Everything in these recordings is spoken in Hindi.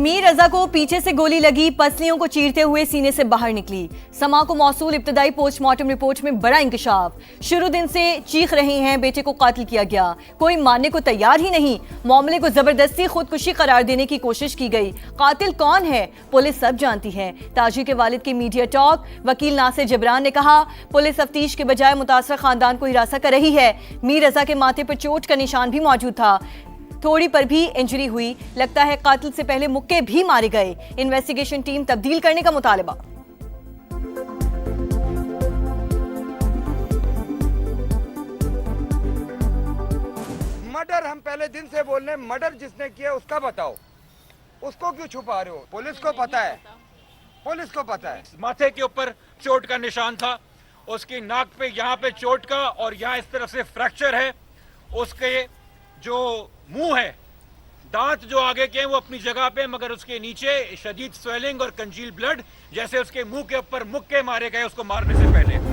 मीर रजा को पीछे से गोली लगी, पसलियों को चीरते हुए सीने से बाहर निकली। समा को मौसूल इब्तदाई पोस्टमार्टम रिपोर्ट में बड़ा इंकशाफ। शुरू दिन से चीख रहे हैं बेटे को कातिल किया गया, कोई मानने को तैयार ही नहीं। मामले को जबरदस्ती खुदकुशी करार देने की कोशिश की गई। कातिल कौन है पुलिस सब जानती है। ताजिर के वालिद की मीडिया टॉक। वकील नासिर जबरान ने कहा पुलिस तफ्तीश के बजाय मुतासरा खानदान को हिरासत कर रही है। मीर रजा के माथे पर चोट का निशान भी मौजूद था, थोड़ी पर भी इंजरी हुई। लगता है कातिल से पहले मुक्के भी मारे गए। इन्वेस्टिगेशन टीम तब्दील करने का मुतालबा। मर्डर हम पहले दिन से बोल रहे हैं, मर्डर जिसने किया उसका बताओ, उसको क्यों छुपा रहे हो? पुलिस को पता है, पुलिस को पता है। माथे के ऊपर चोट का निशान था, उसकी नाक पे यहाँ पे चोट का और यहाँ इस तरफ से फ्रैक्चर है। उसके जो मुंह है, दांत जो आगे के हैं वो अपनी जगह पे, मगर उसके नीचे शदीद स्वेलिंग और कंजील ब्लड, जैसे उसके मुंह के ऊपर मुक्के मारे गए उसको मारने से पहले।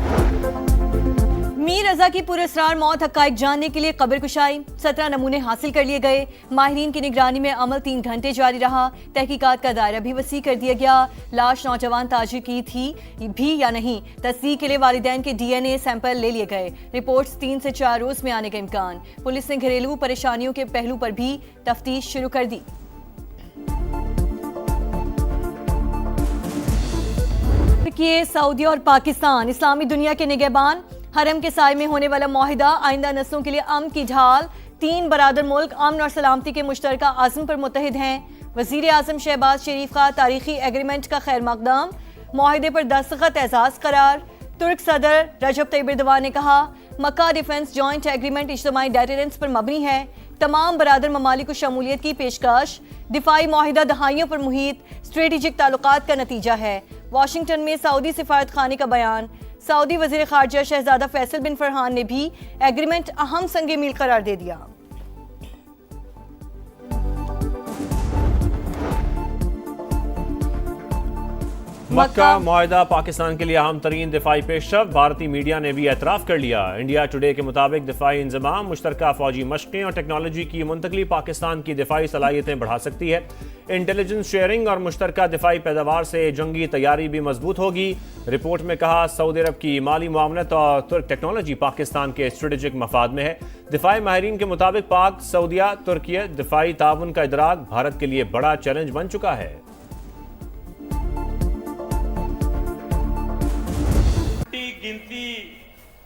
मीर रजा की पुरस्कार मौत हक़ाइक़ जानने के लिए कब्र कुशाई। 17 नमूने हासिल कर लिए गए। माहिरीन की निगरानी में अमल 3 घंटे जारी रहा। तहकीकात का दायरा भी वसी कर दिया गया। लाश नौजवान ताजिर की थी भी या नहीं, तस्दीक के लिए वालिदैन के DNA सैंपल ले लिए गए। रिपोर्ट्स 3 से 4 रोज में आने का इम्कान। पुलिस ने घरेलू परेशानियों के पहलू पर भी तफ्तीश शुरू कर दी। सऊदी और पाकिस्तान इस्लामी दुनिया के निगहबान। हरम के साय में होने वाला मुआहिदा आइंदा नस्लों के लिए अमन की ढाल। 3 बरादर मुल्क अमन और सलामती के मुश्तरका आज़म पर मुत्तहिद हैं। वज़ीर आज़म शहबाज शरीफ का तारीखी एग्रीमेंट का खैर मकदम। मुआहिदे पर दस्तखत एजाज करार। तुर्क सदर रजब तैयब एर्दोगान ने कहा मक्का डिफेंस जॉइंट एग्रीमेंट इज्तिमाई डेटरेंस पर मबनी है। तमाम बरादर ममालिक को शमूलियत की पेशकश। दिफाई मुआहिदा दहाइयों पर मुहित स्ट्रेटेजिक ताल्लुकात का नतीजा है। वाशिंगटन में सऊदी सिफारत खाने का बयान। सऊदी वज़ीर ख़ारजा शहजादा फैसल बिन फरहान ने भी एग्रीमेंट अहम संगे मील करार दे दिया। मक्का मुआहिदा पाकिस्तान के लिए अहम तरीन दिफाई पेशरफ्त। भारतीय मीडिया ने भी एतराफ़ कर लिया। इंडिया टुडे के मुताबिक दिफाई इंजमाम, मुश्तरका फौजी मशक़ें और टेक्नोलॉजी की मुंतकली पाकिस्तान की दिफाई सलाहियतें बढ़ा सकती है। इंटेलिजेंस शेयरिंग और मुश्तरका दिफाई पैदावार से जंगी तैयारी भी मजबूत होगी। रिपोर्ट में कहा सऊदी अरब की माली मुआवनत और तुर्क टेक्नोलॉजी पाकिस्तान के स्ट्रेटेजिक मफाद में है। दिफाई माहिरीन के मुताबिक पाक सऊदिया तुर्किया दिफाई ताउन का इदराक भारत के लिए बड़ा चैलेंज बन चुका है। गिनती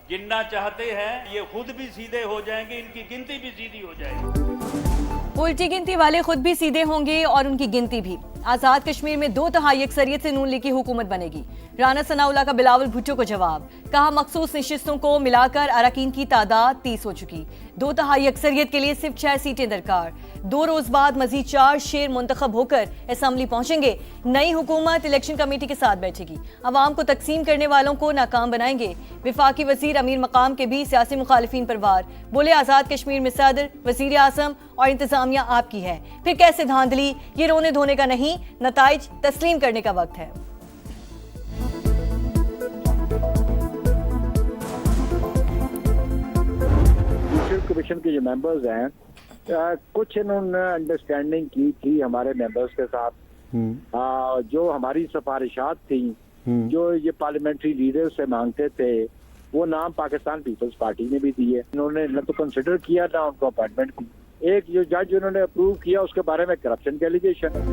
गिनना चाहते हैं, ये खुद भी सीधे हो जाएंगे, इनकी गिनती भी सीधी हो जाएगी। उल्टी गिनती वाले खुद भी सीधे होंगे और उनकी गिनती भी। आजाद कश्मीर में 2/3 अक्सरियत से नून लीग की हुकूमत बनेगी। राना सनाउल्लाह का बिलावल भुट्टो को जवाब। कहा मखसूस नशिस्तों को मिलाकर अरकान की तादाद 30 हो चुकी। 2/3 अक्सरियत के लिए सिर्फ 6 सीटें दरकार। 2 रोज बाद मजीद 4 शेर मुंतखब होकर असम्बली पहुंचेंगे। नई हुकूमत इलेक्शन कमेटी के साथ बैठेगी। अवाम को तकसीम करने वालों को नाकाम बनाएंगे। विफाकी वजीर अमीर मकाम के भी सियासी मुखालिफिन पर वार। बोले आजाद कश्मीर में सदर, वजीर आजम और इंतजामिया आपकी है, फिर कैसे धांधली? ये रोने धोने का नहीं, नताइज तस्लीम करने का वक्त है। कमीशन के जो मेंबर्स हैं, कुछ इन्होंने अंडरस्टैंडिंग की थी हमारे मेंबर्स के साथ। जो हमारी सिफारिशात थी, जो ये पार्लियामेंट्री लीडर से मांगते थे, वो नाम पाकिस्तान पीपल्स पार्टी ने भी दिए। इन्होंने न तो कंसिडर किया ना उनको अपॉइंटमेंट की। एक जो जज उन्होंने अप्रूव किया उसके बारे में करप्शन के एलिगेशन है।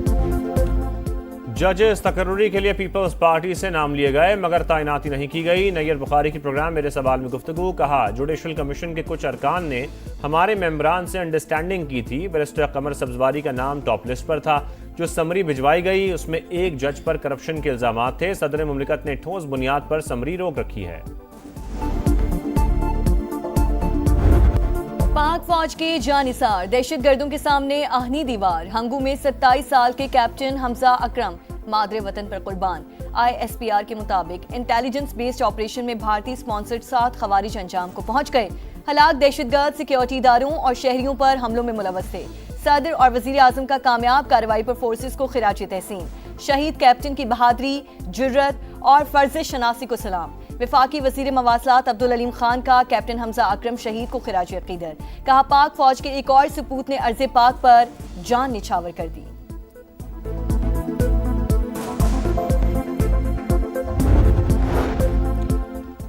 जजेस तकर्रुरी के लिए पीपल्स पार्टी से नाम लिए गए मगर तैनाती नहीं की गई। नैयर बुखारी की प्रोग्राम मेरे सवाल में गुफ्तगू। कहा जुडिशल कमीशन के कुछ अरकान ने हमारे मेंबरान से अंडरस्टैंडिंग की थी। बैरिस्टर कमर सब्जवारी का नाम टॉप लिस्ट पर था। जो समरी भिजवाई गई उसमें एक जज पर करप्शन के इल्जाम थे। सदर मुमलिकत ने ठोस बुनियाद पर समरी रोक रखी है। पाक फौज के जानिसार दहशतगर्दों के सामने आहनी दीवार। हंगू में 27 साल के कैप्टन हमजा अकरम मादरे वतन पर कुर्बान। ISPR के मुताबिक इंटेलिजेंस बेस्ड ऑपरेशन में भारतीय स्पॉन्सर्ड 7 खवारिज अंजाम को पहुंच गए। हलाक दहशतगर्द सिक्योरिटी इदारों और शहरियों पर हमलों में मुलव्वस थे। सदर और वजीर आजम का कामयाब कार्रवाई पर फोर्सेस को खिराज तहसीन। शहीद कैप्टन की बहादुरी, जुर्रत और फर्ज शनासी को सलाम। विफाकी वजीर मवासलात अब्दुल अलीम खान का कैप्टन हमजा अकरम शहीद को खिराज अकीदत। कहा पाक फौज के एक और सपूत ने अर्ज़े पाक पर जान निछावर कर दी।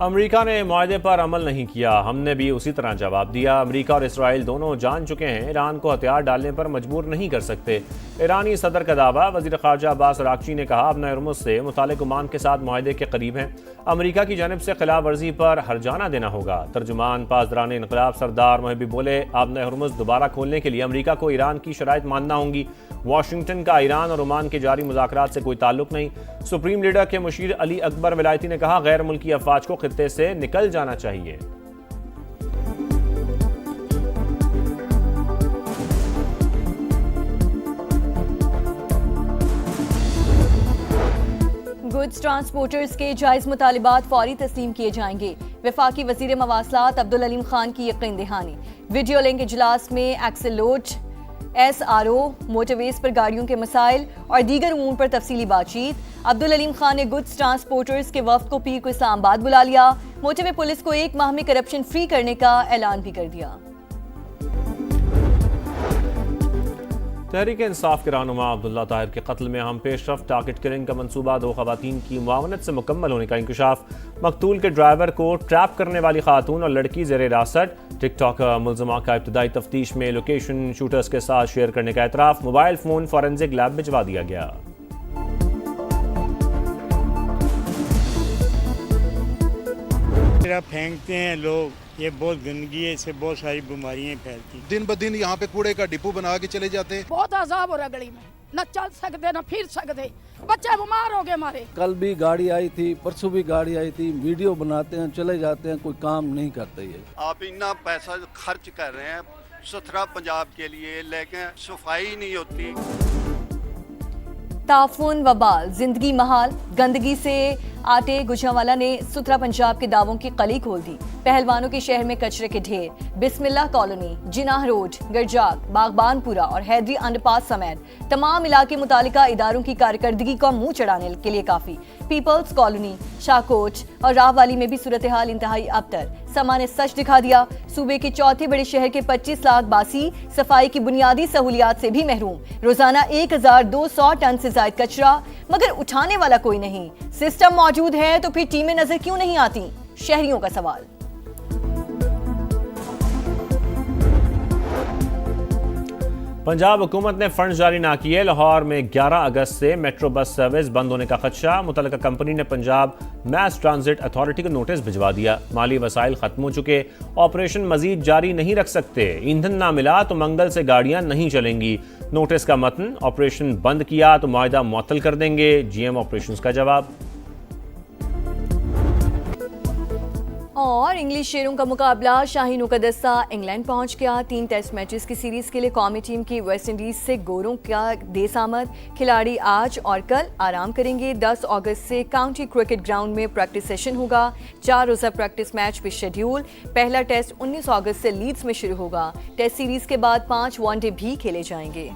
अमेरिका ने मुआहदे पर अमल नहीं किया, हमने भी उसी तरह जवाब दिया। अमेरिका और इसराइल दोनों जान चुके हैं ईरान को हथियार डालने पर मजबूर नहीं कर सकते। ईरानी सदर का दावा, वज़ीर ख़ारजा अब्बास अराग़ची ने कहा अब हुर्मुज़ से मुतालिक ओमान के साथ मुआहदे के करीब हैं। अमेरिका की जानिब से खिलाफ वर्जी पर हर्जाना देना होगा। तर्जुमान पासदारान इनक़लाब सरदार मोहब्बी बोले अब हुर्मुज़ दोबारा खोलने के लिए अमेरिका को ईरान की शराइत मानना होंगी। वाशिंगटन का ईरान और ओमान के जारी मुज़ाकरात से कोई ताल्लुक नहीं। सुप्रीम लीडर के मुशीर अली अकबर विलायती ने कहा गैर मुल्की अफवाज को खित्ते से निकल जाना चाहिए। गुड्स ट्रांसपोर्टर्स के जायज मुतालिबात फौरी तस्लीम किए जाएंगे। वफाकी वजीर मवासलात अब्दुल अलीम खान की यकीन दहानी। वीडियो लिंक इजलास में एक्सेल लोड, SRO, मोटरवेज पर गाड़ियों के मसाइल और दीगर उमूर पर तफसीली बातचीत। अब्दुल अलीम खान ने गुड्स ट्रांसपोर्टर्स के वफ्द को पीर को इस्लामाबाद बुला लिया। मोटरवे पुलिस को 1 माह में करप्शन फ्री करने का ऐलान भी कर दिया। तहरीक इंसाफ के रहनुमा अब्दुल्ला ताहिर के कत्ल में अहम पेशरफ्त, टारगेट किलिंग का मंसूबा 2 खवातीन की मुआवनत से मुकम्मल होने का इंकशाफ। मकतूल के ड्राइवर को ट्रैप करने वाली खातून और लड़की जेर हिरासत। टिकटॉकर मुलजमा का इब्तदाई तफ्तीश में लोकेशन शूटर्स के साथ शेयर करने का एतराफ़। मोबाइल फ़ोन फॉरेंसिक लैब भिजवा दिया गया। फेंकते हैं लोग, ये बहुत गंदगी है, इससे बहुत सारी बीमारियां फैलती। दिन ब दिन यहाँ पे कूड़े का डिपो बना के चले जाते हैं। बहुत अजाब हो रहा गली में, न चल सकते न फिर सकते, बच्चे बीमार हो गए हमारे। कल भी गाड़ी आई थी, परसों भी गाड़ी आई थी। वीडियो बनाते हैं, चले जाते हैं, कोई काम नहीं करते। ये आप इतना पैसा खर्च कर रहे हैं सुथरा पंजाब के लिए, लेकिन सफाई नहीं होती। ताफुन वबाल, जिंदगी महाल, गंदगी से आटे। गुजरांवाला ने सुथरा पंजाब के दावों की कली खोल दी। पहलवानों के शहर में कचरे के ढेर। बिस्मिल्लाह कॉलोनी, जिनाह रोड, गरजाक, बागबानपुरा और हैदरी अंडरपास समेत तमाम इलाके मुतालिका इदारों की कारकर्दगी को मुंह चढ़ाने के लिए काफी। पीपल्स कॉलोनी, शाहकोट और राहवाली में भी सूरत हाल इंतहाई अबतर। समा ने सच दिखा दिया। सूबे के चौथे बड़े शहर के 25 लाख बासी सफाई की बुनियादी सहूलियात से भी महरूम। रोजाना 1200 टन से ज्यादा कचरा, मगर उठाने वाला कोई नहीं। सिस्टम मौजूद है तो फिर टीमें नजर क्यों नहीं आती? शहरियों का सवाल। पंजाब हुकूमत ने फंड जारी ना किए। लाहौर में 11 अगस्त से मेट्रो बस सर्विस बंद होने का खदशा। मुतल्लिका कंपनी ने पंजाब मैस ट्रांजिट अथॉरिटी को नोटिस भिजवा दिया। माली वसाइल खत्म हो चुके, ऑपरेशन मजीद जारी नहीं रख सकते। ईंधन ना मिला तो मंगल से गाड़ियां नहीं चलेंगी। नोटिस का मतन, ऑपरेशन बंद किया तो मुआहदा मुअत्तल कर देंगे। GM ऑपरेशंस का जवाब। और इंग्लिश शेरों का मुकाबला, शाहीनों का दस्ता इंग्लैंड पहुंच गया। 3 टेस्ट मैचेस की सीरीज के लिए कौमी टीम की वेस्ट इंडीज से गोरों का देस आमद। खिलाड़ी आज और कल आराम करेंगे। 10 अगस्त से काउंटी क्रिकेट ग्राउंड में प्रैक्टिस सेशन होगा। 4 रोजा प्रैक्टिस मैच पे शेड्यूल। पहला टेस्ट 19 अगस्त से लीड्स में शुरू होगा। टेस्ट सीरीज के बाद 5 वनडे भी खेले जाएंगे।